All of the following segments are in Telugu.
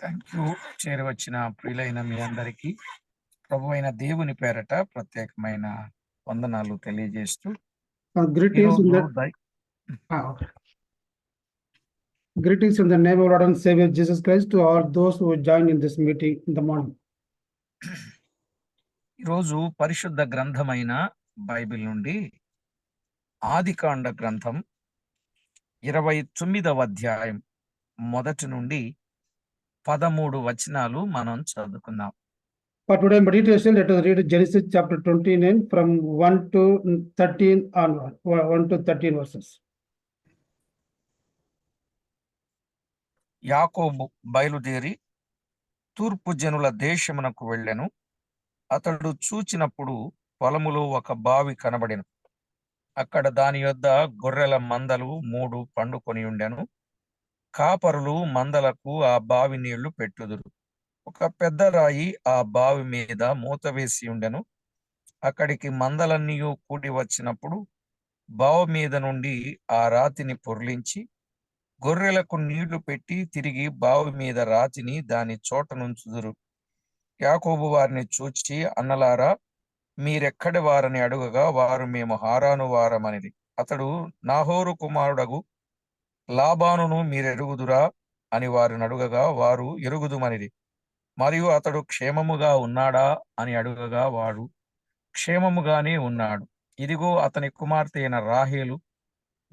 Thank you. చేరవచ్చిన ప్రియులైన మీ అందరికీ ప్రభువైన దేవుని పేరట ప్రత్యేకమైన వందనాలు తెలియజేస్తూ Greetings in ఈరోజు the okay. Greetings in the name of Lord and Savior Jesus Christ to all those who join in this meeting in the morning. ఈరోజు పరిశుద్ధ గ్రంథమైన బైబిల్ నుండి ఆదికాండ గ్రంథం 29వ అధ్యాయం మొదటి నుండి 13 వచనాలు మనం చదువుకుందాం. For today meditation, let us read Genesis chapter 29 from 1 to 13 onward, 1 to 13 verses. యాకోబు బయలుదేరి తూర్పు జనుల దేశమునకు వెళ్ళెను. అతడు చూచినప్పుడు పొలములో ఒక బావి కనబడెను. అక్కడ దాని యొద్ద గొర్రెల మందలు 3 పండుకొని ఉండెను. కాపరులు మందలకు ఆ బావి నీళ్లు పెట్టుదురు. ఒక పెద్ద రాయి ఆ బావి మీద మూత వేసి ఉండెను. అక్కడికి మందలన్నీ కూడి వచ్చినప్పుడు బావి మీద నుండి ఆ రాతిని పొర్లించి గొర్రెలకు నీళ్లు పెట్టి తిరిగి బావి మీద రాతిని దాని చోట నుంచుదురు. యాకోబు వారిని చూచి, అన్నలారా, మీరెక్కడి వారని అడుగగా వారు, మేము హారాను వారమనిది. అతడు, నాహోరు కుమారుడగు లాబానును మీరెరుగుదురా అని వారిని అడుగగా వారు, ఎరుగుదుమనిది. మరియు అతడు క్షేమముగా ఉన్నాడా అని అడుగగా వాడు, క్షేమముగానే ఉన్నాడు. ఇదిగో అతని కుమార్తె అయిన రాహేలు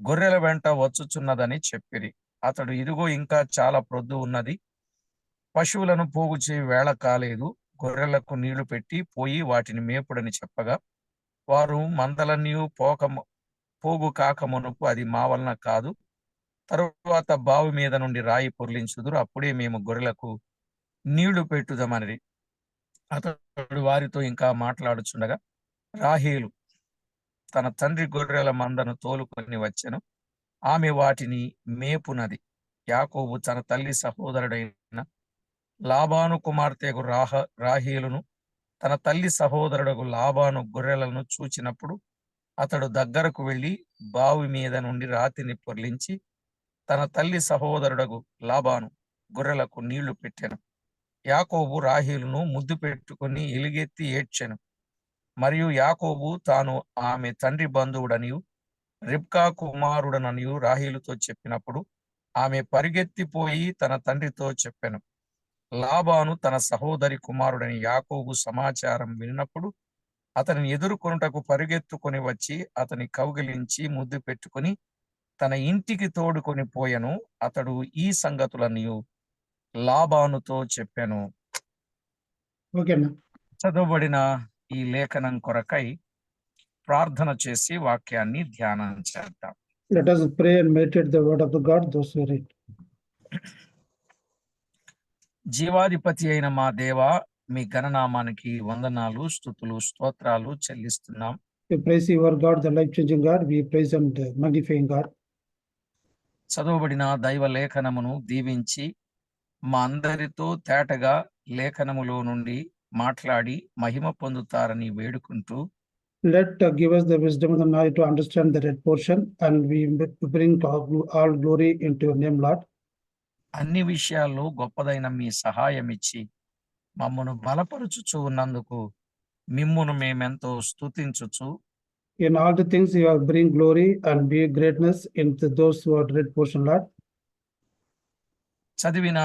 గొర్రెల వెంట వచ్చుచున్నదని చెప్పిరి. అతడు, ఇదిగో ఇంకా చాలా ప్రొద్దు ఉన్నది, పశువులను పోగు చేయి వేళ కాలేదు, గొర్రెలకు నీళ్లు పెట్టి పోయి వాటిని మేపుడని చెప్పగా వారు, మందలన్నీ పోగు కాకమునుపు అది మా వలన కాదు, తరువాత బావి మీద నుండి రాయి పొర్లించుదురు, అప్పుడే మేము గొర్రెలకు నీళ్లు పెట్టుదామని. అతడు వారితో ఇంకా మాట్లాడుచుండగా రాహేలు తన తండ్రి గొర్రెల మందను తోలుకొని వచ్చెను. ఆమె వాటిని మేపునది. యాకోబు తన తల్లి సహోదరుడైన లాబాను కుమార్తెకు రాహేలును తన తల్లి సహోదరుడు లాబాను గొర్రెలను చూచినప్పుడు అతడు దగ్గరకు వెళ్లి బావి మీద నుండి రాతిని పొర్లించి తన తల్లి సహోదరుడు లాబాను గొర్రెలకు నీళ్లు పెట్టెను. యాకోబు రాహేలును ముద్దు పెట్టుకుని ఎలుగెత్తి ఏడ్చెను. మరియు యాకోబు తాను ఆమె తండ్రి బంధువుడనియు రిబ్కా కుమారుడననియు రాహేలుతో చెప్పినప్పుడు ఆమె పరిగెత్తిపోయి తన తండ్రితో చెప్పెను. లాబాను తన సహోదరి కుమారుడని యాకోబు సమాచారం విన్నప్పుడు అతనిని ఎదుర్కొనుటకు పరిగెత్తుకొని వచ్చి అతని కౌగిలించి ముద్దు పెట్టుకుని తన ఇంటికి తోడుకొని పోయెను. అతడు ఈ సంగతులన్నీ లాబానుతో చెప్పెను. చదవబడిన ఈ లేఖనం కొరకై ప్రార్థన చేసి వాక్యాన్ని ధ్యానం చేద్దాం. Let us pray and meditate the word of the God, those who read. జీవాధిపతి అయిన మా దేవా, మీ ఘననామానికి వందనాలు, స్తుతులు, స్తోత్రాలు చెల్లిస్తున్నాం. We praise you, our God, the life-changing God. We praise and magnifying God. చదవబడిన దైవ లేఖనమును దీవించి మా అందరితో తేటగా లేఖనములో నుండి మాట్లాడి మహిమ పొందుతారని వేడుకుంటూ, Let give us the wisdom and the knowledge to understand the red portion, and we bring all glory into your name, Lord. అన్ని విషయాల్లో గొప్పదైన మీ సహాయం ఇచ్చి మమ్మను బలపరుచుచు ఉన్నందుకు మిమ్మును మేమెంతో స్తుతించుచు, In all the things you have bring glory and be greatness into those who are red portion, Lord. చదివిన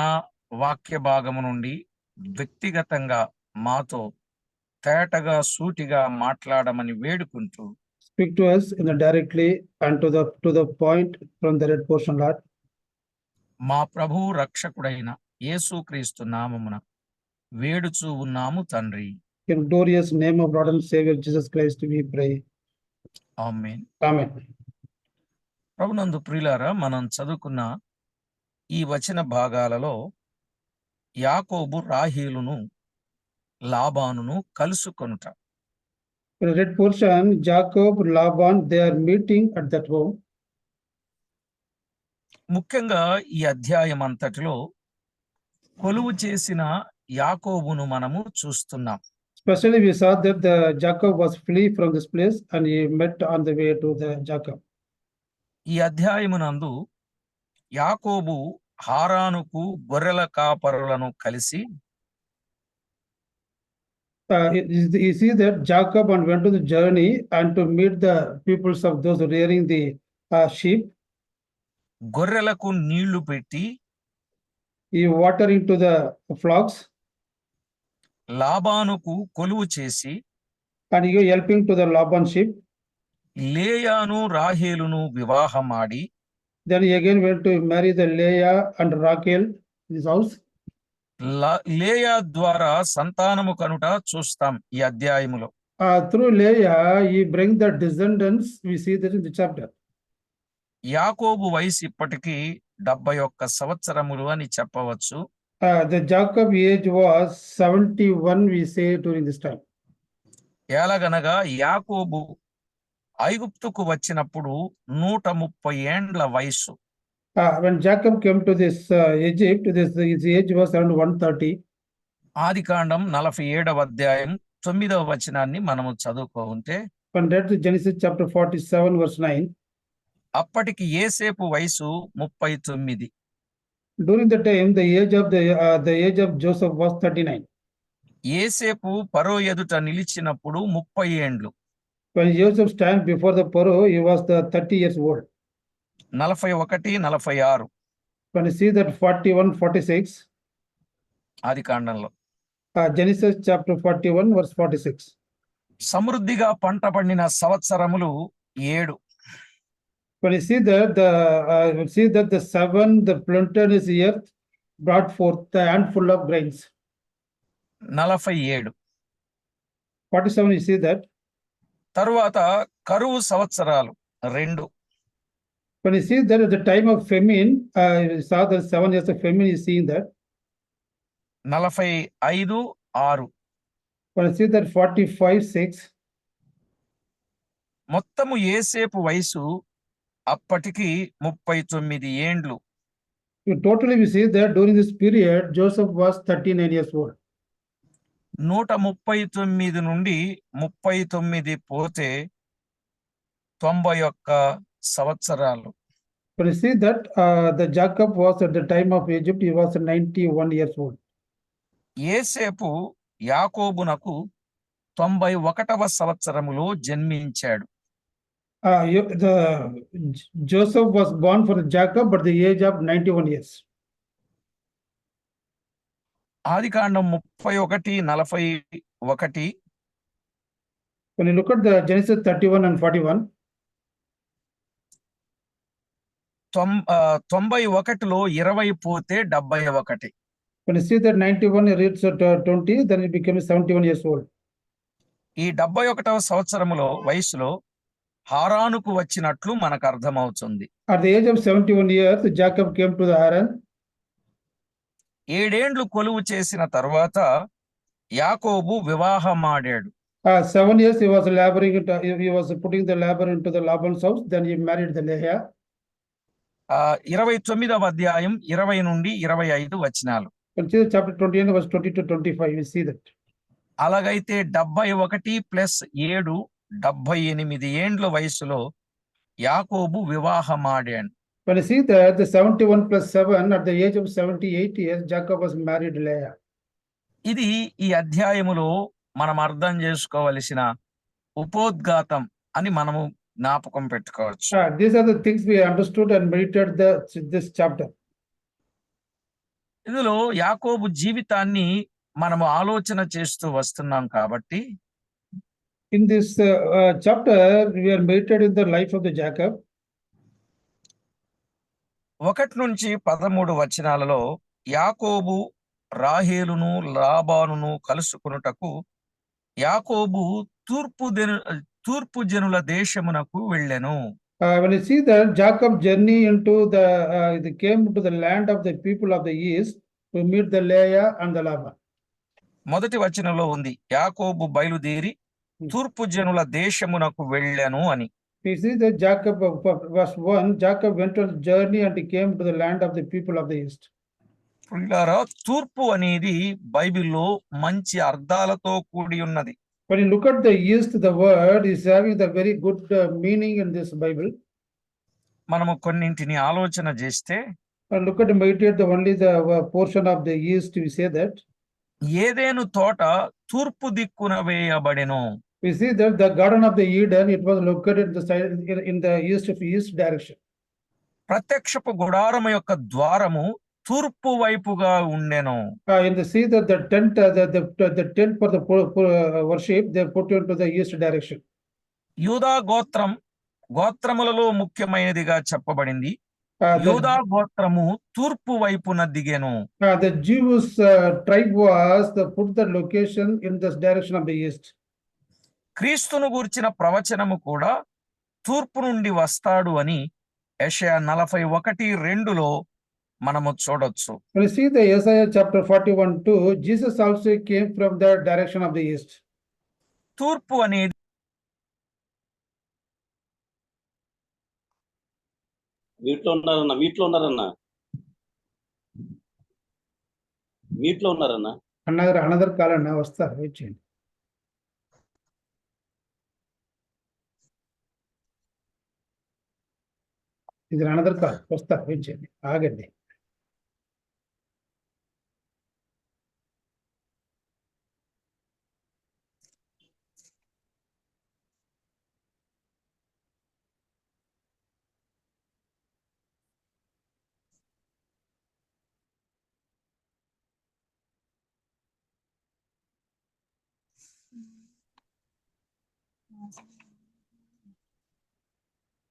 వాక్య భాగము నుండి వ్యక్తిగతంగా మాతో తేటగా సూటిగా మాట్లాడమని వేడుకుంటూ, Speak to us in the directly and to the point from the red portion, Lord. మా ప్రభువు రక్షకుడైన యేసుక్రీస్తు నామమున వేడుచూ ఉన్నాము తండ్రి. In glorious name of Lord and Savior Jesus Christ we pray. Amen. Amen. ప్రభునందు ప్రియులారా, మనం చదువుకున్న ఈ వచన భాగాలలో యాకోబు రాహేలును లాబానును కలుసుకొనుట. In the red portion, Jacob, Laban, they are meeting at that home. ముఖ్యంగా ఈ అధ్యాయం అంతటిలో కొలువు చేసిన యాకోబును మనము చూస్తున్నాం. Especially we saw that the Jacob was flee from this place and he met on the way to the Jacob. ఈ అధ్యాయమునందు యాకోబు హారానుకు గొర్రెల కాపరులను కలిసి You see that Jacob and went to the journey and to meet the peoples of those rearing the sheep. గొర్రెలకు నీళ్లు పెట్టి He water into the flocks లాబానుకు కొలువు చేసి and he helping to the Laban sheep. లేయాను రాహేలును వివాహమాడి Then he again went to marry the Leah and Rachel in his house. లేయా ద్వారా సంతానము కనుట చూస్తాం ఈ అధ్యాయములో. Through Leah, he bring the descendants. We see that in the chapter. యాకోబు వయసు ఇప్పటికీ 71 సంవత్సరములు అని చెప్పవచ్చు. The Jacob age was 71, we say during this time. ఎలాగనగా యాకోబు ఐగుప్తుకు వచ్చినప్పుడు 130 ఏండ్ల వయసు. When Jacob came to this Egypt, his age was around 130. ఆదికాండం 47వ అధ్యాయం 9వ వచనాన్ని మనము చదువుకుంటే When read to Genesis chapter 47 verse 9. అప్పటికి యేసేపు వయసు 39. During the time, the age of Joseph was 39. యేసేపు ఫరో ఎదుట నిలిచినప్పుడు 30 ఏండ్లు. When Joseph stand before the Pharaoh, he was the 30 years old. 41, 46 When you see that 41, 46, ఆదికాండంలో Genesis chapter 41 verse 46. సమృద్ధిగా పంట పండిన సంవత్సరములు 7. When you see that the 7, the plenteous earth brought forth the handful of grains. 47. 47, you see that. తరువాత కరువు సంవత్సరాలు 2. When you see that at the time of famine, you saw the 7 years of famine, you see that. 45, 6. When you see that 45, 6. మొత్తము యేసేపు వయసు అప్పటికి 39 ఏండ్లు. Totally we see that during this period, Joseph was 39 years old. 139 నుండి 39 పోతే 91 సంవత్సరాలు. But you see that the Jacob was at the time of Egypt, he was 91 years old. యేసేపు యాకోబునకు 91వ సంవత్సరములో జన్మించాడు. Joseph was born for Jacob at the age of 91 years. Adikandam 31, 41. When you look at the Genesis 31 and 41, 91లో 20 పోతే 71. when you see that 91 reads at 20, then it becomes 71 years old. ఈ 71వ సంవత్సరములో వయసులో హారానుకు వచ్చినట్లు మనకు అర్థమవుతుంది. At the age of 71 years, Jacob came to the Haran. 7 ఏండ్లు కొలువు చేసిన తరువాత యాకోబు వివాహమాడాడు. 7 years he was laboring, he was putting the labor into the Laban's house, then he married the Leah. 29వ అధ్యాయం 20 నుండి 25 వచనాలు. Chapter 29 verse 20 to 25, we see that. అలాగైతే 71 ప్లస్ 7 78 ఏండ్ల వయసులో యాకోబు వివాహమాడాడు. When you see that the 71 plus 7, at the age of 78 years, Jacob was married Leah. ఇది ఈ అధ్యాయములో మనం అర్థం చేసుకోవలసిన ఉపోద్ఘాతం అని మనము జ్ఞాపకం పెట్టుకోవచ్చు. These are the things we understood and meditated this chapter. ఇందులో యాకోబు జీవితాన్ని మనము ఆలోచన చేస్తూ వస్తున్నాం కాబట్టి In this chapter, we are meditating the life of the Jacob. 1 నుంచి 13 వచనాలలో యాకోబు రాహేలును లాబానును కలుసుకొనుటకు యాకోబు తూర్పు జనుల దేశమునకు వెళ్ళెను. When you see that Jacob journey into they came to the land of the people of the east to meet the Leah and the Laban. మొదటి వచనంలో ఉంది యాకోబు బయలుదేరి తూర్పు జనుల దేశమునకు వెళ్ళెను అని. We see that Jacob, verse 1, Jacob went on a journey and he came to the land of the people of the east. తూర్పు అనేది బైబిల్లో మంచి అర్థాలతో కూడి ఉన్నది. When you look at the east, the word is having the very good meaning in this Bible. మనము కొన్నింటిని ఆలోచన చేస్తే And look at meditate the only the portion of the east, we say that. ఏదెను తోట తూర్పు దిక్కున వేయబడెను. We see that the garden of the Eden, it was located in the side in the east direction. ప్రత్యక్షపు గుడారము యొక్క ద్వారము తూర్పు వైపుగా ఉండెను. In the see that the tent, the tent for the worship, they put into the east direction. యూదా గోత్రములలో ముఖ్యమైనదిగా చెప్పబడింది. The యూదా గోత్రము తూర్పు వైపున దిగెను. Jews tribe was put the location in this direction of the east. క్రీస్తును గూర్చిన ప్రవచనము కూడా తూర్పు నుండి వస్తాడు అని యెషయా 41:2లో మనము చూడొచ్చు. When you see the Isaiah chapter 41:2, Jesus also came from the direction of the east. తూర్పు అనేది వీటిలో ఉన్నారన్న. Another call అన్న వస్తారు, వెయిట్ చేయండి. ఇది అనదర్ కాల్ వస్తారు, వెయిట్ చేయండి, ఆగండి.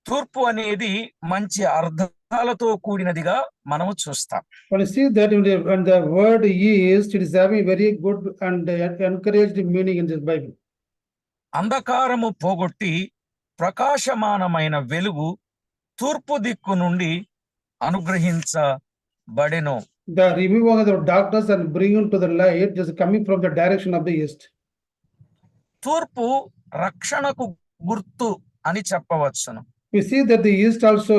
తూర్పు అనేది మంచి అర్థాలతో కూడినదిగా మనము చూస్తాం. When you see that when the word east, it is having very good and encouraged meaning in this Bible. అంధకారము పోగొట్టి ప్రకాశమానమైన వెలుగు తూర్పు దిక్కు నుండి అనుగ్రహించబడెను. The removing of the darkness and bringing to the light is coming from the direction of the east. తూర్పు రక్షణకు గుర్తు అని చెప్పవచ్చును. We see that the east also,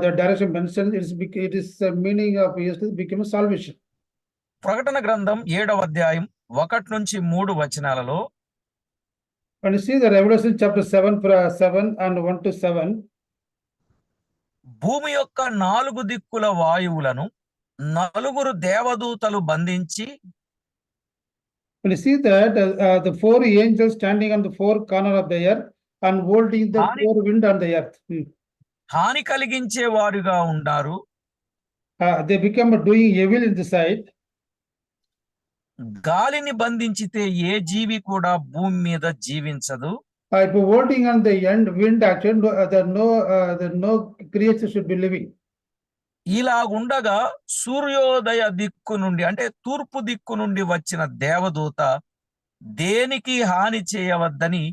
the direction mentioned, it is meaning of east is become salvation. ప్రకటన గ్రంథం 7:1-3 When you see the Revelation chapter 7 and 1-7, భూమి యొక్క 4 దిక్కుల వాయువులను 4 దేవదూతలు బంధించి, when you see that the 4 angels standing on the 4 corner of the earth and holding the 4 wind on the earth. హాని కలిగించే వారుగా ఉన్నారు. They become doing evil in the sight. గాలిని బంధించితే ఏ జీవి కూడా భూమి మీద జీవించదు. If holding on the wind action, no creature should be living. ఇలాగుండగా సూర్యోదయ దిక్కు నుండి అంటే తూర్పు దిక్కు నుండి వచ్చిన దేవదూత దేనికి హాని చేయవద్దని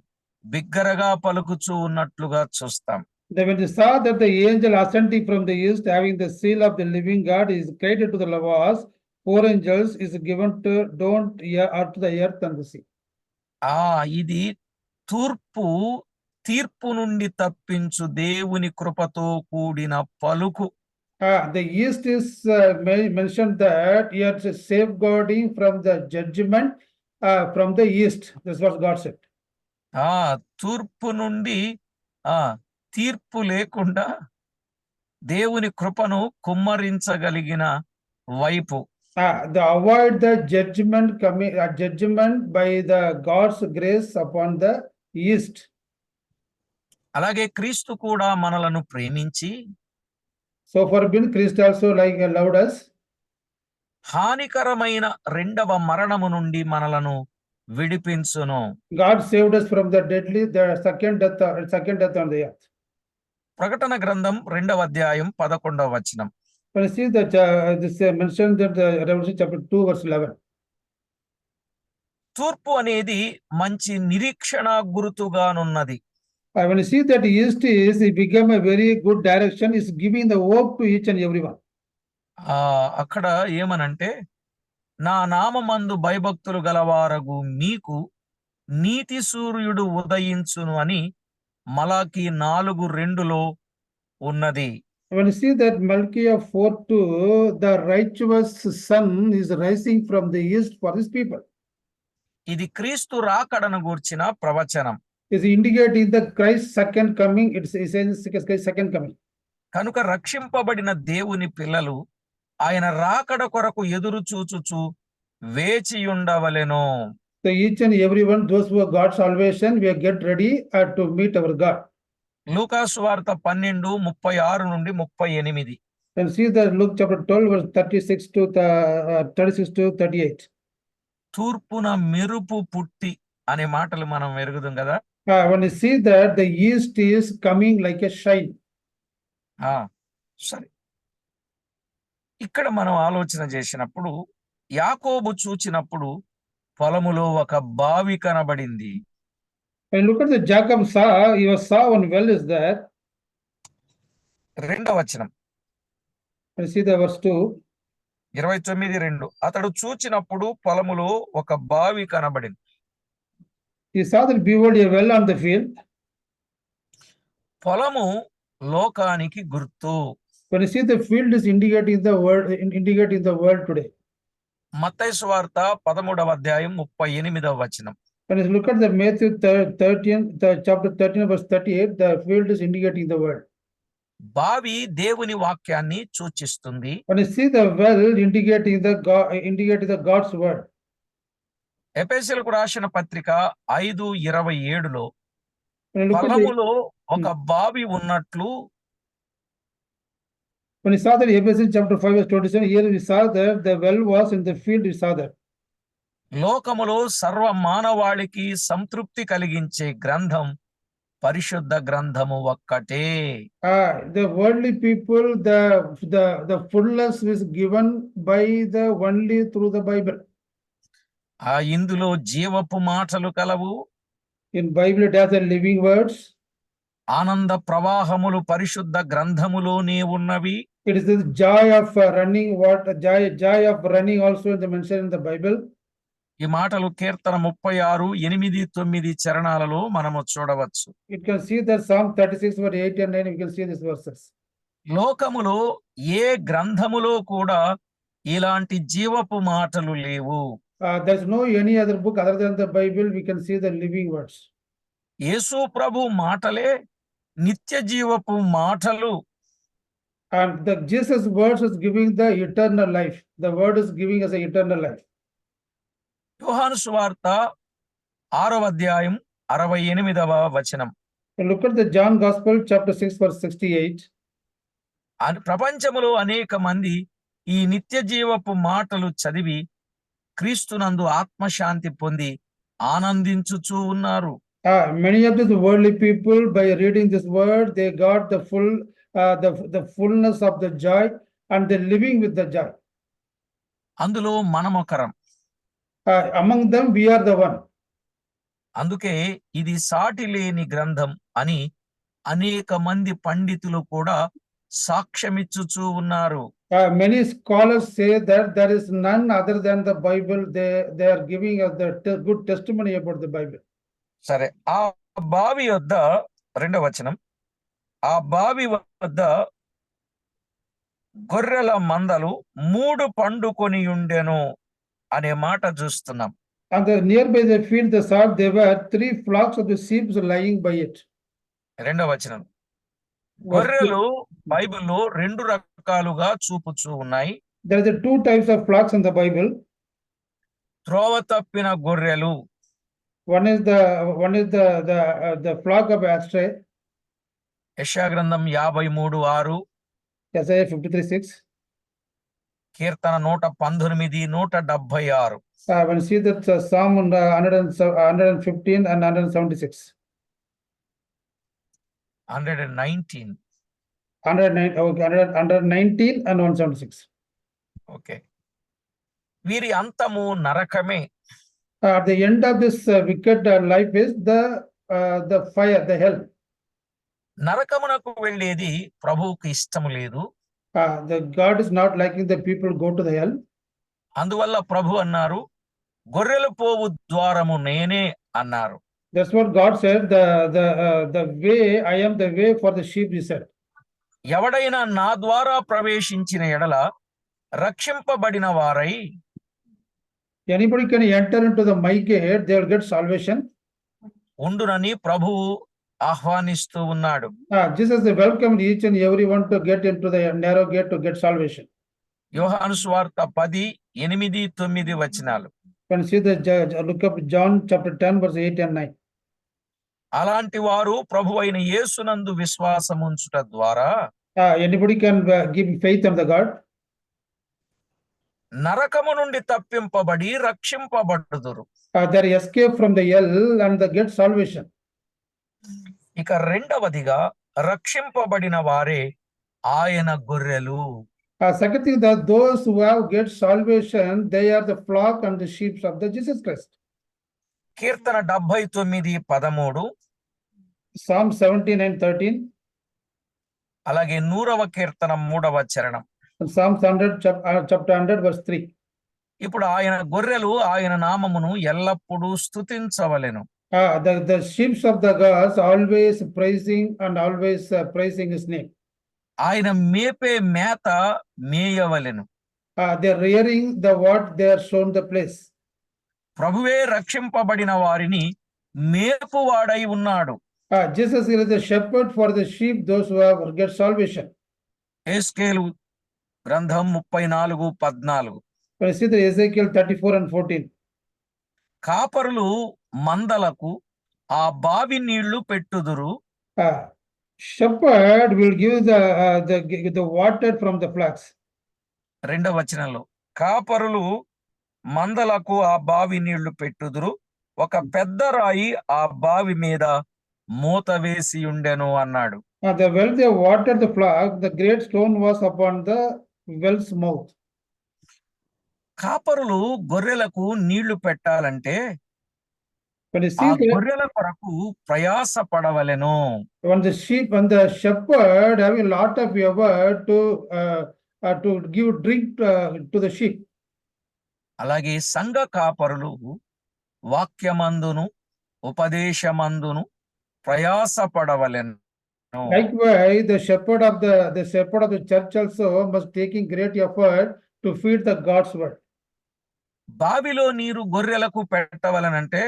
బిగ్గరగా పలుకుచూ ఉన్నట్లుగా చూస్తాం. When they saw that the angel ascending from the east, having the seal of the living God, is created to the Lavas, 4 angels is given to don't earth to the earth and the sea. ఇది తీర్పు నుండి తప్పించు దేవుని కృపతో కూడిన పలుకు. The east is mentioned that here is safeguarding from the judgment from the east. That's what God said. తూర్పు నుండి తీర్పు లేకుండా దేవుని కృపను కుమ్మరించగలిగిన వైపు. The avoid the judgment by the God's grace upon the east. అలాగే క్రీస్తు కూడా మనలను ప్రేమించి, so for being Christ also like loved us, హానికరమైన రెండవ మరణము నుండి మనలను విడిపించును. God saved us from the second death on the earth. ప్రకటన గ్రంథం 2:11. When you see that this mentioned that the Revelation chapter 2:11. తూర్పు అనేది మంచి నిరీక్షణ గుర్తుగానున్నది. When you see that east it became a very good direction, is giving the hope to each and everyone. అక్కడ ఏమనంటే, నా నామమందు భయభక్తులు గలవారగు మీకు నీతి సూర్యుడు ఉదయించును అని మలాకి 4:2లో ఉన్నది. When you see that Malachi 4:2, the righteous sun is rising from the east for his people. ఇది క్రీస్తు రాకడను గూర్చిన ప్రవచనం. Is indicating the Christ second coming. It is second coming. కనుక రక్షింపబడిన దేవుని పిల్లలు ఆయన రాకడ కొరకు ఎదురు చూచుచు వేచి ఉండవలెను. So each and everyone, those who have got salvation, we get ready to meet our God. లూకాసు వార్త 12:36 నుండి 38. And see the Luke chapter 12, verse 36 to 38. తూర్పున మెరుపు పుట్టి అనే మాటలు మనం ఎరుగుదాం కదా. When you see that the east is coming like a shine. సరే, ఇక్కడ మనం ఆలోచన చేసినప్పుడు యాకోబు చూచినప్పుడు పొలములో ఒక బావి కనబడింది. When you look at the Jacob saw one well is there. 2వ వచనం, When you see the verse 2. 29:2. అతడు చూచినప్పుడు పొలములో ఒక బావి కనబడింది. He saw that behold a well on the field. పొలము లోకానికి గుర్తు. When you see the field is indicating the world today. మత్తయి సువార్త 13వ అధ్యాయం 38వ వచనం. When you look at the Matthew 13, chapter 13, verse 38, the field is indicating the world. బావి దేవుని వాక్యాన్ని సూచిస్తుంది. When you see the well indicating the God's word. ఎఫెసీయులకు రాసిన పత్రిక 5:27లో When you look at పొలములో ఒక బావి ఉన్నట్లు, when you saw that Ephesians chapter 5, verse 27, here we saw that the well was in the field, we saw that. లోకములో సర్వ మానవాళికి సంతృప్తి కలిగించే గ్రంథం పరిశుద్ధ గ్రంథము ఒక్కటే. The worldly people, the fullness is given by the only through the Bible. ఇందులో జీవపు మాటలు కలవు. In Bible it has the living words. ఆనంద ప్రవాహములు పరిశుద్ధ గ్రంథములోనే ఉన్నవి. It is the joy of running joy of running also is mentioned in the Bible. ఈ మాటలు కీర్తన 36:8-9 చరణాలలో మనము చూడవచ్చు. You can see that Psalm 36 verse 8 and 9, you can see these verses. లోకములో ఏ గ్రంథములో కూడా ఇలాంటి జీవపు మాటలు లేవు. There's no any other book other than the Bible we can see the living words. యేసు ప్రభు మాటలే నిత్య జీవపు మాటలు. And the Jesus words is giving the eternal life. The word is giving us a eternal life. యోహాను సువార్త 6వ అధ్యాయం 68వ వచనం. Look at the John Gospel chapter 6 verse 68. ప్రపంచములో అనేక మంది ఈ నిత్య జీవపు మాటలు చదివి క్రీస్తునందు ఆత్మశాంతి పొంది ఆనందించుచూ ఉన్నారు. Many of the worldly people, by reading this word, they got the fullness of the joy and they're living with the joy. అందులో మనమొకరం. Among them we are the one. అందుకే ఇది సాటి లేని గ్రంథం అని అనేక మంది పండితులు కూడా సాక్ష్యమిచ్చుచూ ఉన్నారు. Many scholars say that there is none other than the Bible. They are giving us the good testimony about the Bible. సరే, ఆ బావి వద్ద 2వ వచనం, ఆ బావి వద్ద గొర్రెల మందలు 3 పండుకొని ఉండెను అనే మాట చూస్తున్నాం. And nearby the field they saw there were 3 flocks of the sheep lying by it. 2వ వచనం, గొర్రెలు బైబిల్లో 2 రకాలుగా చూపుచూ ఉన్నాయి. There are 2 types of flocks in the Bible. త్రోవ తప్పిన గొర్రెలు. One is the flock of astray. యెషయా గ్రంథం 53:6, Isaiah 53:6. Keerthana 119, 176. When you see that Psalm 115 and 176. 119. 119 and 176. Okay. వీరి అంతము నరకమే. At the end of this wicked life is the fire, the hell. నరకమునకు వెళ్ళేది ప్రభువుకు ఇష్టము లేదు. The God is not liking the people go to the hell. అందువల్ల ప్రభు అన్నారు, గొర్రెలు పోవు ద్వారము నేనే అన్నారు. That's what God said. The way, I am the way for the sheep, he said. ఎవడైనా నా ద్వారా ప్రవేశించిన ఎడల రక్షింపబడిన వారై. Anybody can enter into my gate, they will get salvation. ఉండునని ప్రభువు ఆహ్వానిస్తూ ఉన్నాడు. Jesus welcomed each and everyone to get into the narrow gate to get salvation. యోహాను సువార్త 10:8-9 When see the look up John chapter 10 verse 8 and 9. అలాంటి వారు ప్రభువైన యేసునందు విశ్వాసముంచుట ద్వారా Anybody can give faith on the God. నరకము నుండి తప్పింపబడి రక్షింపబడుదురు. They escape from the hell and they get salvation. ఇక రెండవదిగా రక్షింపబడిన వారే ఆయన గొర్రెలు. Second thing, that those who have get salvation, they are the flock and the sheep of the Jesus Christ. Keerthana 79:13 Psalm 17 and 13. అలాగే 100వ కీర్తన 3వ చరణం. And Psalms 100 chapter 100 verse 3. ఇప్పుడు ఆయన గొర్రెలు ఆయన నామమును ఎల్లప్పుడూ స్తుతించవలెను. The sheep of the gods always praising and always praising his name. ఆయన మేపే మేత మేయవలెను. They are rearing the what they are shown the place. ప్రభువే రక్షింపబడిన వారిని మేపువాడై ఉన్నాడు. Jesus is the shepherd for the sheep, those who have get salvation. ఎస్కేలు గ్రంథం 34:14 When you see the Ezekiel 34 and 14. కాపరులు మందలకు ఆ బావి నీళ్లు పెట్టుదురు. Shepherd will give the water from the flocks. 2వ వచనంలో కాపరులు మందలకు ఆ బావి నీళ్లు పెట్టుదురు, ఒక పెద్ద రాయి ఆ బావి మీద మూత వేసి ఉండెను అన్నాడు. The well they watered the flock, the great stone was upon the well's mouth. కాపరులు గొర్రెలకు నీళ్లు పెట్టాలంటే When you ఆ see the, గొర్రెల కొరకు ప్రయాస పడవలెను. when the sheep, when the shepherd having a lot of effort to give drink to the sheep. అలాగే సంఘ కాపరులు వాక్యమందును ఉపదేశమందును ప్రయాస పడవలెను. Likewise, the shepherd of the church also must taking great effort to feed the God's word. బావిలో నీరు గొర్రెలకు పెట్టవలనంటే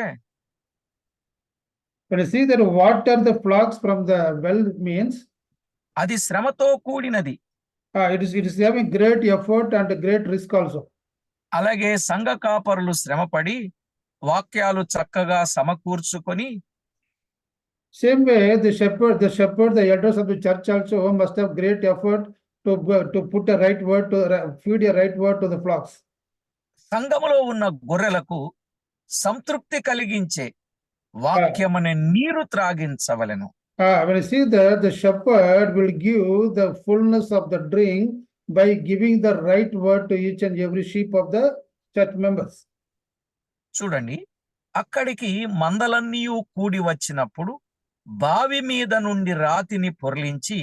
When you see that water the flocks from the well means, అది శ్రమతో కూడినది. it is having great effort and great risk also. అలాగే సంఘ కాపరులు శ్రమపడి వాక్యాలు చక్కగా సమకూర్చుకొని Same way, the shepherd, the elders of the church also must have great effort to put a right word to feed a right word to the flocks. సంఘములో ఉన్న గొర్రెలకు సంతృప్తి కలిగించే వాక్యమనే నీరు త్రాగించవలెను. When you see that the shepherd will give the fullness of the drink by giving the right word to each and every sheep of the church members. చూడండి, అక్కడికి మందలన్నీ కూడి వచ్చినప్పుడు బావి మీద నుండి రాతిని పొర్లించి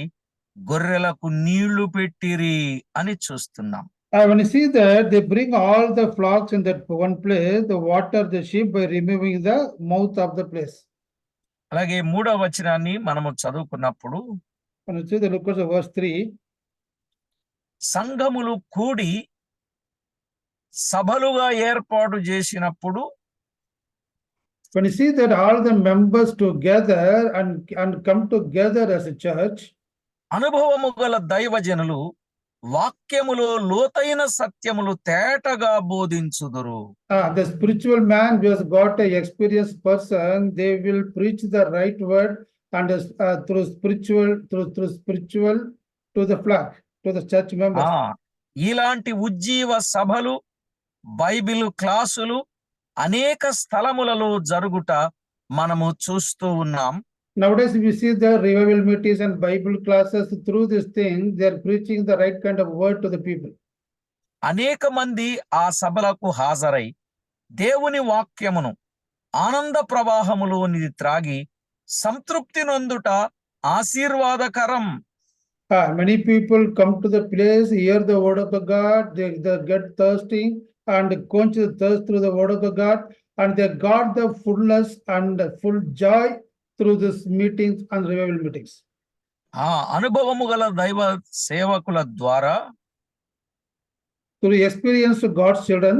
గొర్రెలకు నీళ్లు పెట్టిరి అని చూస్తున్నాం. When you see that they bring all the flocks in that one place, the water the sheep by removing the mouth of the place. అలాగే 3వ వచనాన్ని మనము చదువుకున్నప్పుడు When you see the look at the verse 3, సంఘములు కూడి సభలుగా ఏర్పాటు చేసినప్పుడు when you see that all the members together and come together as a church, అనుభవము గల దైవజనులు వాక్యములో లోతైన సత్యములు తేటగా బోధించుదురు. the spiritual man who has got a experienced person, they will preach the right word and through spiritual to the flock, to the church members. ఇలాంటి ఉజ్జీవ సభలు, బైబిల్ క్లాసులు అనేక స్థలములలో జరుగుట మనము చూస్తూ ఉన్నాం. Nowadays we see the revival meetings and Bible classes. Through this thing, they are preaching the right kind of word to the people. అనేక మంది ఆ సభలకు హాజరై దేవుని వాక్యమును ఆనంద ప్రవాహములోనిది త్రాగి సంతృప్తి నొందుట ఆశీర్వాదకరం. Many people come to the place, hear the word of the God, they get thirsting and quench the thirst through the word of the God, and they got the fullness and full joy through these meetings and revival meetings. అనుభవము గల దైవ సేవకుల ద్వారా Through the experience of God's children,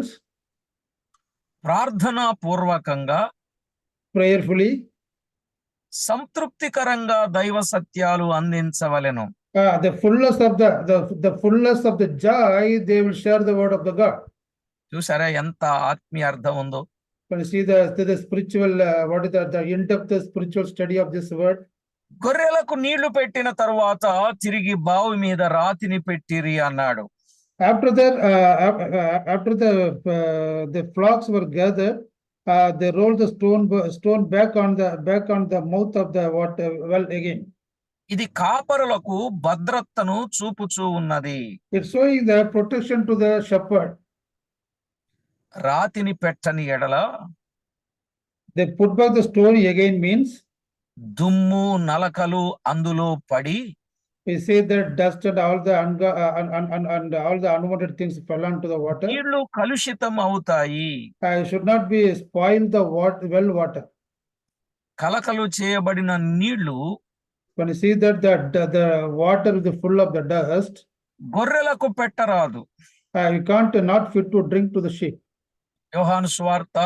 ప్రార్థనా పూర్వకంగా prayerfully, సంతృప్తికరంగా దైవ సత్యాలు అందించవలెను. The fullness of the fullness of the joy, they will share the word of the God. చూసారా ఎంత ఆత్మీయ అర్థం ఉందో? When you see the spiritual, what is the in-depth spiritual study of this word. గొర్రెలకు నీళ్లు పెట్టిన తరువాత తిరిగి బావి మీద రాతిని పెట్టిరి అన్నాడు. After that, after the flocks were gathered, they rolled the stone back on the mouth of the water well again. ఇది కాపరులకు భద్రతను చూపుచూ ఉన్నది. It's showing the protection to the shepherd. రాతిని పెట్టని ఎడల They put back the stone again means దుమ్ము నలకలు అందులో పడి we say that dust and all the and all the unwanted things fell onto the water. నీళ్లు కలుషితం అవుతాయి. Should not be spoil the well water. కలకలు చేయబడిన నీళ్లు When you see that the water is full of the dust, గొర్రెలకు పెట్టరాదు. you can't not fit to drink to the sheep. యోహాను సువార్త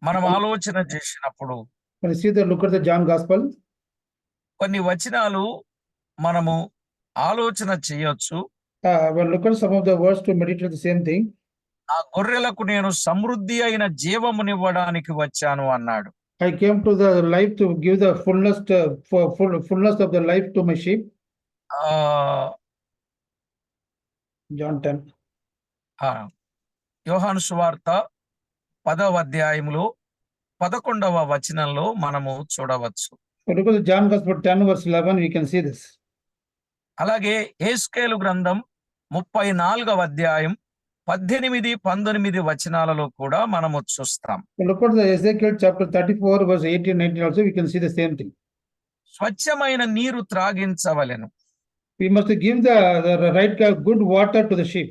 మనం ఆలోచన చేసినప్పుడు When you see look at the John Gospel, కొన్ని వచనాలు మనము ఆలోచన చేయొచ్చు. well, look at some of the words to meditate the same thing. ఆ గొర్రెలకు నేను సమృద్ధి అయిన జీవమునివ్వడానికి వచ్చాను అన్నాడు. I came to the life to give the fullness fullness of the life to my sheep. John 10. యోహాను సువార్త 10వ అధ్యాయములో 11వ వచనంలో మనము చూడవచ్చు. Look at the John Gospel 10 verse 11, we can see this. అలాగే యెహెజ్కేలు గ్రంథం 34వ అధ్యాయం 18, 19 వచనాలలో కూడా మనము చూస్తాం. Look at the Ezekiel chapter 34 verse 18, 19 also, we can see the same thing. స్వచ్ఛమైన నీరు త్రాగించవలెను. We must give the right good water to the sheep.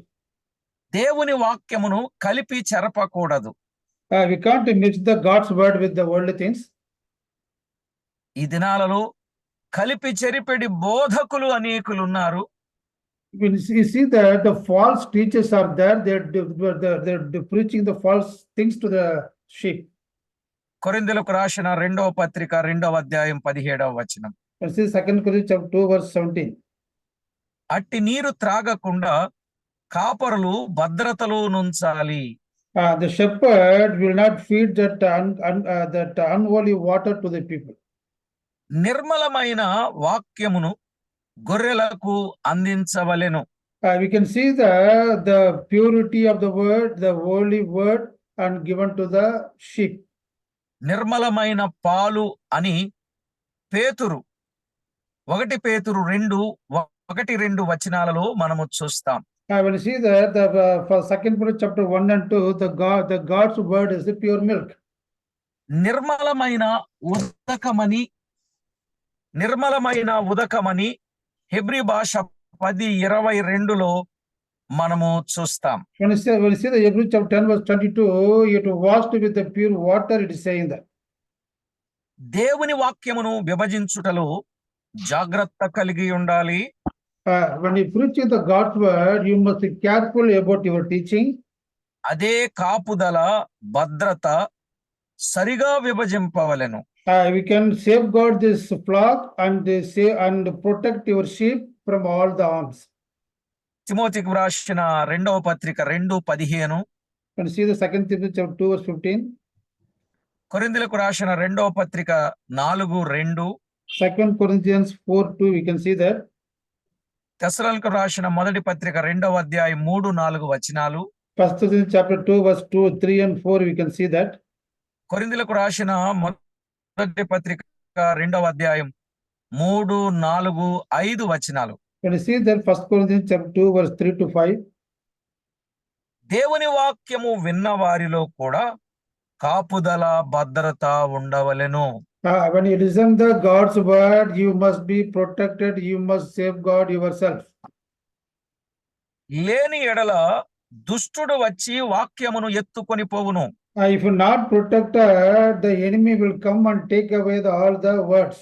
దేవుని వాక్యమును కలిపి చెరపకూడదు. We can't mix the God's word with the worldly things. ఈ దినాలలో కలిపి చెరిపెడి బోధకులు అనేకులు ఉన్నారు. You see that the false teachers are there. They're preaching the false things to the sheep. కొరింథీయులకు రాసిన 2వ పత్రిక 2వ అధ్యాయం 17వ వచనం. Let's see 2 Corinthians chapter 2 verse 17. అట్టి నీరు త్రాగకుండా కాపరులు భద్రతలో నుంచాలి. The shepherd will not feed that unholy water to the people. నిర్మలమైన వాక్యమును గొర్రెలకు అందించవలెను. We can see the purity of the word, the holy word, and given to the sheep. నిర్మలమైన పాలు అని పేతురు 1 పేతురు 2:1-2 వచనాలలో మనము చూస్తాం. When you see that for 2 Peter chapter 1 and 2, the God's word is the pure milk. నిర్మలమైన ఉదకమని హెబ్రీ భాష 10:22లో మనము చూస్తాం. When you see the Hebrew chapter 10 verse 22, you to washed with the pure water, it is saying that. దేవుని వాక్యమును విభజించుటలో జాగ్రత్త కలిగి ఉండాలి. When you preach the God's word, you must be careful about your teaching. అదే కాపుదల భద్రత సరిగా విభజింపవలెను. We can safeguard this flock and protect your sheep from all the harms. తిమోతికి రాసిన 2వ పత్రిక 2:15. When you see the 2 Timothy chapter 2 verse 15. కొరింథీయులకు రాసిన 2వ పత్రిక 4:2. 2 Corinthians 4:2, we can see that. తెస్సలోనికీయులకు రాసిన 1వ పత్రిక 2వ అధ్యాయం 3-4 వచనాలు. 1 Corinthians chapter 2 verse 2, 3 and 4, we can see that. కొరింథీయులకు రాసిన 1వ పత్రిక 2వ అధ్యాయం 3, 4, 5 వచనాలు. When you see that 1 Corinthians chapter 2 verse 3 to 5. దేవుని వాక్యము విన్న వారిలో కూడా కాపుదల భద్రత ఉండవలెను. When you listen the God's word, you must be protected, you must safeguard yourself. లేని ఎడల దుష్టుడు వచ్చి వాక్యమును ఎత్తుకొని పోవును. If you not protected, the enemy will come and take away all the words.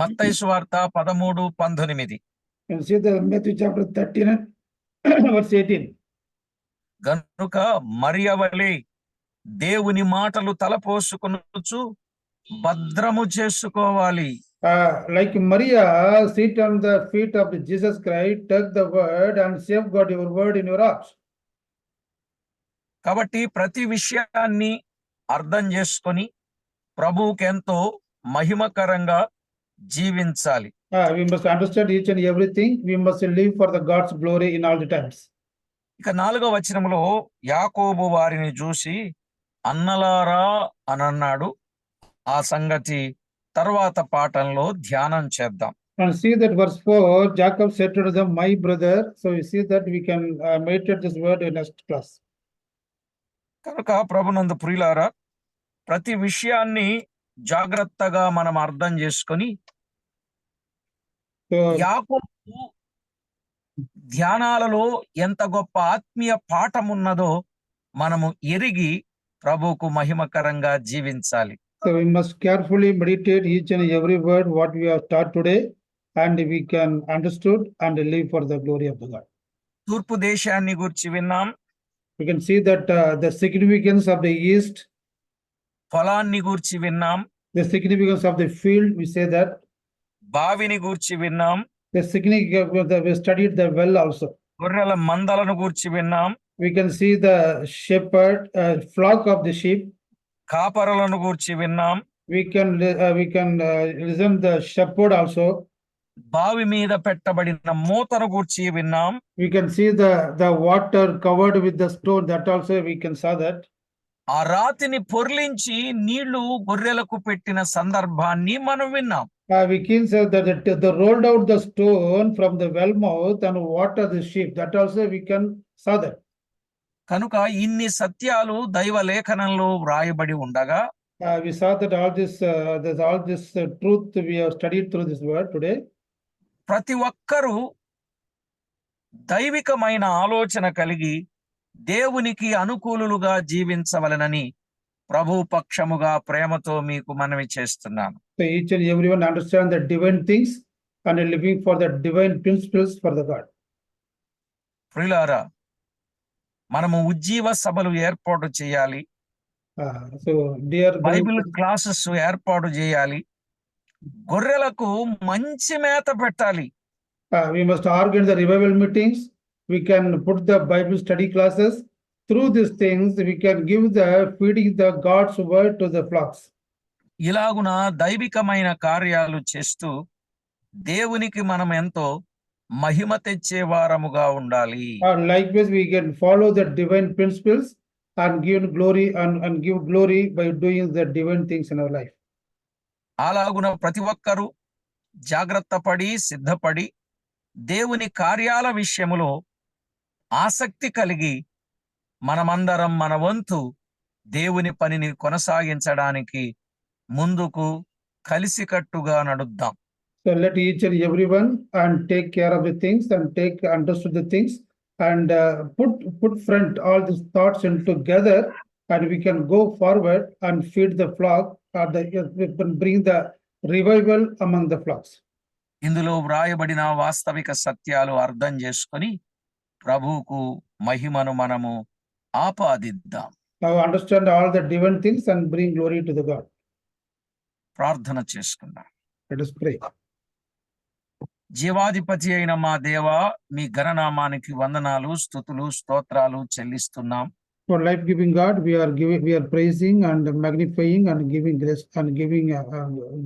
మత్తయి సువార్త 13:19. You see the Matthew chapter 13 verse 18. గనుక మరియవలే దేవుని మాటలు తలపోసుకొనుచు భద్రము చేసుకోవాలి. Like Maria, sit on the feet of Jesus Christ, take the word and safeguard your word in your heart. కాబట్టి ప్రతి విషయాన్ని అర్థం చేసుకొని ప్రభువుకి ఎంతో మహిమకరంగా జీవించాలి. We must understand each and everything. We must live for the God's glory in all the times. ఇక 4వ వచనంలో యాకోబు వారిని చూసి అన్నలారా అని అన్నాడు. ఆ సంగతి తర్వాత పాఠంలో ధ్యానం చేద్దాం. And see that verse 4, Jacob said to them, my brother. So you see that we can meditate this word in next class. కనుక ప్రభునందు ప్రియులారా, ప్రతి విషయాన్ని జాగ్రత్తగా మనం అర్థం చేసుకొని So యాకోబు ధ్యానాలలో ఎంత గొప్ప ఆత్మీయ పాఠం ఉన్నదో మనము ఎరిగి ప్రభువుకు మహిమకరంగా జీవించాలి. So we must carefully meditate each and every word what we have taught today, and we can understood and live for the glory of the God. తూర్పు దేశాన్ని గురించి విన్నాం, We can see that the significance of the east, పొలాన్ని గూర్చి విన్నాం, the significance of the field, we say that. బావిని గూర్చి విన్నాం, The significance of the, we studied the well also. గొర్రెల మందలను గూర్చి విన్నాం, We can see the shepherd, flock of the sheep. కాపరులను గూర్చి విన్నాం, We can listen the shepherd also. బావి మీద పెట్టబడిన మూతను గూర్చి విన్నాం, We can see the water covered with the stone, that also we can saw that. ఆ రాతిని పొర్లించి నీళ్లు గొర్రెలకు పెట్టిన సందర్భాన్ని మనం విన్నాం. We can say that the rolled out the stone from the well mouth and water the sheep, that also we can saw that. కనుక ఇన్ని సత్యాలు దైవ లేఖనంలో వ్రాయబడి ఉండగా We saw that all this truth we have studied through this word today. ప్రతి ఒక్కరూ దైవికమైన ఆలోచన కలిగి దేవునికి అనుకూలులుగా జీవించవలెనని ప్రభు పక్షముగా ప్రేమతో మీకు మనవి చేస్తున్నాను. So each and everyone understand the divine things and living for the divine principles for the God. ప్రియులారా, మనము ఉజ్జీవ సభలు ఏర్పాటు చేయాలి, So dear బైబిల్ క్లాసెస్ ఏర్పాటు చేయాలి, గొర్రెలకు మంచి మేత పెట్టాలి. we must organize the revival meetings. We can put the Bible study classes. Through these things, we can give the feeding the God's word to the flocks. ఇలాగున దైవికమైన కార్యాలు చేస్తూ దేవునికి మనం ఎంతో మహిమ తెచ్చే వారముగా ఉండాలి. Likewise, we can follow the divine principles and give glory and give glory by doing the divine things in our life. అలాగున ప్రతి ఒక్కరూ జాగ్రత్త పడి సిద్ధపడి దేవుని కార్యాల విషయములో ఆసక్తి కలిగి మనమందరం మన వంతు దేవుని పనిని కొనసాగించడానికి ముందుకు కలిసికట్టుగా నడుద్దాం. So let each and everyone and take care of the things and take understood the things and put front all these thoughts in together, and we can go forward and feed the flock, or we can bring the revival among the flocks. ఇందులో వ్రాయబడిన వాస్తవిక సత్యాలు అర్థం చేసుకొని ప్రభువుకు మహిమను మనము ఆపాదిద్దాం. Now understand all the divine things and bring glory to the God. ప్రార్థన చేసుకుందాం. Let us pray. జీవాధిపతి అయిన మా దేవా, మీ ఘననామానికి వందనాలు, స్తుతులు, స్తోత్రాలు చెల్లిస్తున్నాం. For life-giving God, we are praising and magnifying and giving grace and giving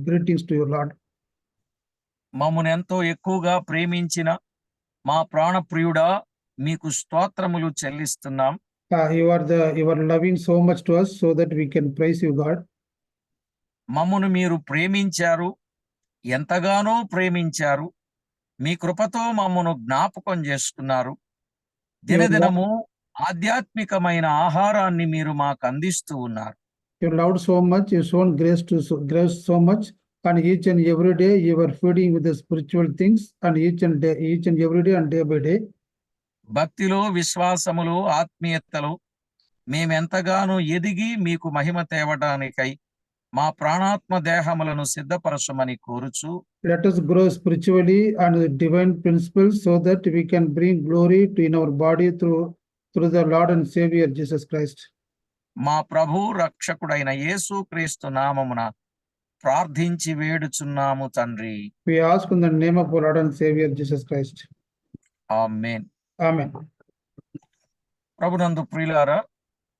greetings to your Lord. మమ్మల్ని ఎంతో ఎక్కువగా ప్రేమించిన మా ప్రాణప్రియుడా, మీకు స్తోత్రములు చెల్లిస్తున్నాం. You are loving so much to us so that we can praise you, God. మమ్మను మీరు ప్రేమించారు, ఎంతగానో ప్రేమించారు. మీ కృపతో మమ్మను జ్ఞాపకం చేసుకున్నారు. దినదినము ఆధ్యాత్మికమైన ఆహారాన్ని మీరు మాకు అందిస్తూ ఉన్నారు. You loved so much, you shown grace so much, and each and every day you were feeding with the spiritual things, and each and every day and day by day. భక్తిలో, విశ్వాసములో, ఆత్మీయతలో మేమెంతగానో ఎదిగి మీకు మహిమ తేవడానికై మా ప్రాణాత్మ దేహములను సిద్ధపరచమని కోరుచు, Let us grow spiritually and the divine principles so that we can bring glory to in our body through the Lord and Savior Jesus Christ. మా ప్రభు రక్షకుడైన యేసుక్రీస్తు నామమున ప్రార్థించి వేడుచున్నాము తండ్రి. We ask in the name of our Lord and Savior Jesus Christ. Amen. Amen. ప్రభునందు ప్రియులారా,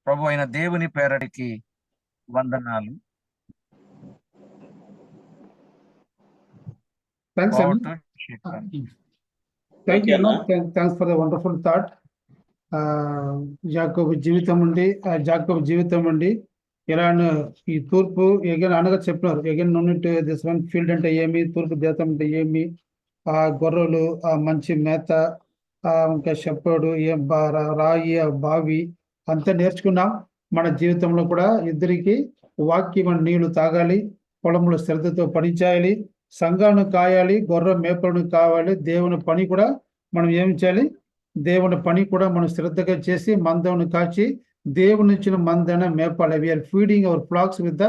ప్రభు అయిన దేవుని పేరటికి వందనాలు. Thanks, Bow Anna. to Shaitan. Thank you, Anna. Anna. Thanks for the wonderful thought. Jacob జీవితం అండి ఇలాను ఈ తూర్పు ఎగన్ అనగా చెప్పినారు ఎగన్ నుండి దిస్ వన్ ఫీల్డ్ అంటే ఏమి, తూర్పు దేశం అంటే ఏమి, ఆ గొర్రెలు, ఆ మంచి మేత, ఇంకా చెప్పాడు రాయి, ఆ బావి అంతా నేర్చుకున్నాం. మన జీవితంలో కూడా ఇద్దరికి వాక్యం నీళ్లు తాగాలి, పొలంలో శ్రద్ధతో పని చేయాలి, సంఘాలను కాయాలి, గొర్రె మేపలను కావాలి. దేవుని పని కూడా మనం ఏం చేయాలి, దేవుని పని కూడా మనం శ్రద్ధగా చేసి మందను కాచి దేవుని ఇచ్చిన మందన మేపాలి. We are feeding our flocks with the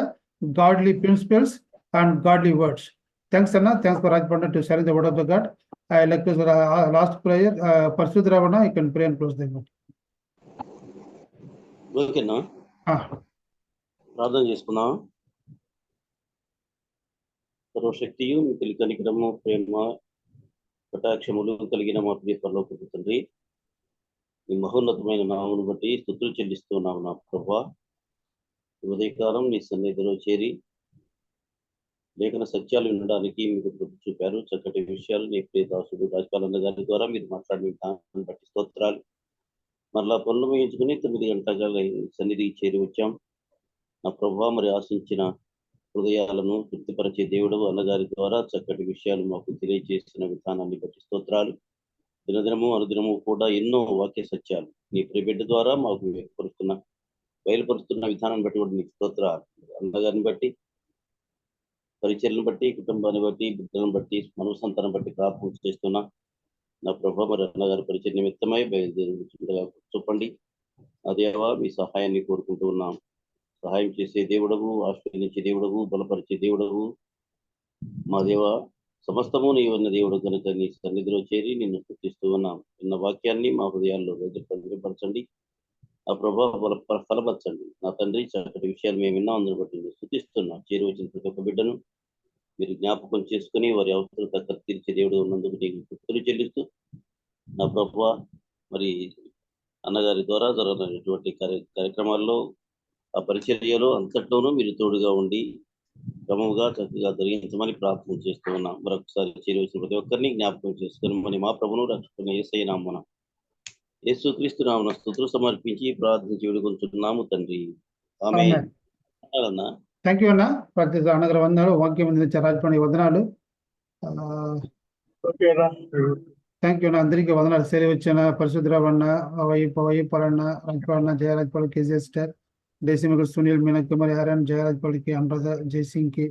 godly principles and godly words. Thanks అన్న. థ్యాంక్స్ ఫర్ రాజపండ to sharing the word of the God. I like to last prayer పరిశుద్ధ రావణ I can pray and close the meeting. ఓకేనా, ప్రార్థన చేసుకుందాం. సర్వశక్తియు మీ కనికరము, ప్రేమ, కటాక్షములు కలిగిన మా ప్రియ పరలోకపు తండ్రి, ఈ మహోన్నతమైన నామమును బట్టి స్తుతులు చెల్లిస్తున్నాము నా ప్రభువా. ఉదయకాలం నీ సన్నిధిలో చేరి లేఖన సత్యాలు వినడానికి మీకు కృప చూపారు. చక్కటి విషయాలు నీ ప్రియదాసుడు రాజపాలన్న గారి ద్వారా మీరు మాట్లాడిన విధానాన్ని బట్టి స్తోత్రాలు. మరలా పనులు ముగించుకుని 9 గంటల సన్నిధికి చేరి వచ్చాం నా ప్రభువా. మరి ఆశించిన హృదయాలను తృప్తిపరిచే దేవుడు అన్నగారి ద్వారా చక్కటి విషయాలు మాకు తెలియజేసిన విధానాన్ని బట్టి స్తోత్రాలు. దినదినము అనుదినము కూడా ఎన్నో వాక్య సత్యాలు నీ ప్రియబిడ్డ ద్వారా మాకు బయలుపరుస్తున్న విధానాన్ని బట్టి కూడా నీకు స్తోత్రాలు. అన్నగారిని బట్టి, పరిచయలను బట్టి, కుటుంబాన్ని బట్టి, బిడ్డలను బట్టి, మనోసంతానం బట్టి ప్రార్థన చేస్తున్నా నా ప్రభా. మరి అన్నగారి పరిచయ నిమిత్తమై బయలుదేరి చూపండి నా దేవా. మీ సహాయాన్ని కోరుకుంటూ ఉన్నాం. సహాయం చేసే దేవుడవు, ఆశ్రయించే దేవుడవు, బలపరిచే దేవుడవు మా దేవ. సమస్తము నీ ఉన్న దేవుడు కనుక నీ సన్నిధిలో చేరి నిన్ను స్తుతిస్తూ ఉన్నాం. నిన్న వాక్యాన్ని మా హృదయాల్లో భద్రపరచండి ఆ ప్రభా, ఫలపరచండి నా తండ్రి. చక్కటి విషయాలు మేము విన్నాం, అందరిని బట్టి స్తుతిస్తున్నాం. చేరి వచ్చిన ప్రతి ఒక్క బిడ్డను మీరు జ్ఞాపకం చేసుకుని వారి అవసరం తగ్గ తీర్చే దేవుడు ఉన్నందుకు నీకు స్తుతులు చెల్లిస్తూ నా ప్రభువా. మరి అన్నగారి ద్వారా జరగనటువంటి కార్యక్రమాల్లో, ఆ పరిచర్యలో అంతట్లోనూ మీరు తోడుగా ఉండి క్రమముగా చక్కగా జరిగించమని ప్రార్థన చేస్తూ ఉన్నాం. మరొకసారి చేరి వచ్చిన ప్రతి ఒక్కరిని జ్ఞాపకం చేసుకుని మరి మా ప్రభును రక్షకుని యేసయ్య నామమున, యేసుక్రీస్తు నామమున స్తుతులు సమర్పించి ప్రార్థించి వేడుకొంచున్నాము తండ్రి. ఆమేన్. థ్యాంక్ యూ అన్న. ప్రతి అన్నగారు వందనాలు. వాక్యం అందించే రాజపండి వందనాలు. థ్యాంక్ యూ అన్న. అందరికీ వందనాలు. సేరి వచ్చిన పరిశుద్ధరావన్న, వైపాలన్న, రాజపాలన్న, జయరాజపాల్, కేజీఎస్ స్టార్, దేశిమకు సునీల్, మీనక్ కుమార్, ఆర్ఎన్, జయరాజపాల్కి, అనురాధ, జయసింగ్ కి,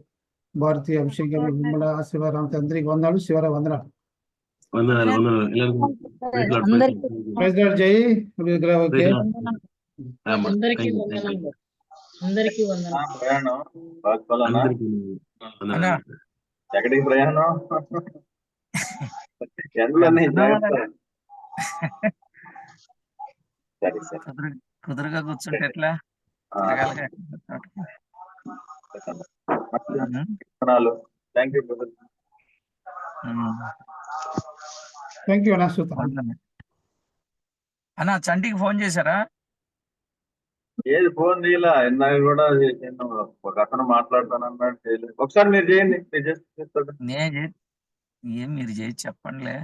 భారతి, అభిషేక్, విమల, శివరామ్, అందరికి వందనాలు. శివర వందనాలు. జై ఓకే. ఎక్కడికి ప్రయాణం? ఎండలన్నీ సరే సరే కుదురుగా కూర్చుంటే ఎట్లా? థ్యాంక్ యూ అన్న. చంటికి ఫోన్ చేశారా? ఏది ఫోన్ చేయలా. ఇందాక కూడా చేసాను, ఒక అతను మాట్లాడతానన్నాడు, చేయలేదు. ఒకసారి మీరు చేయండి. ఏం మీరు చేసి చెప్పండిలే.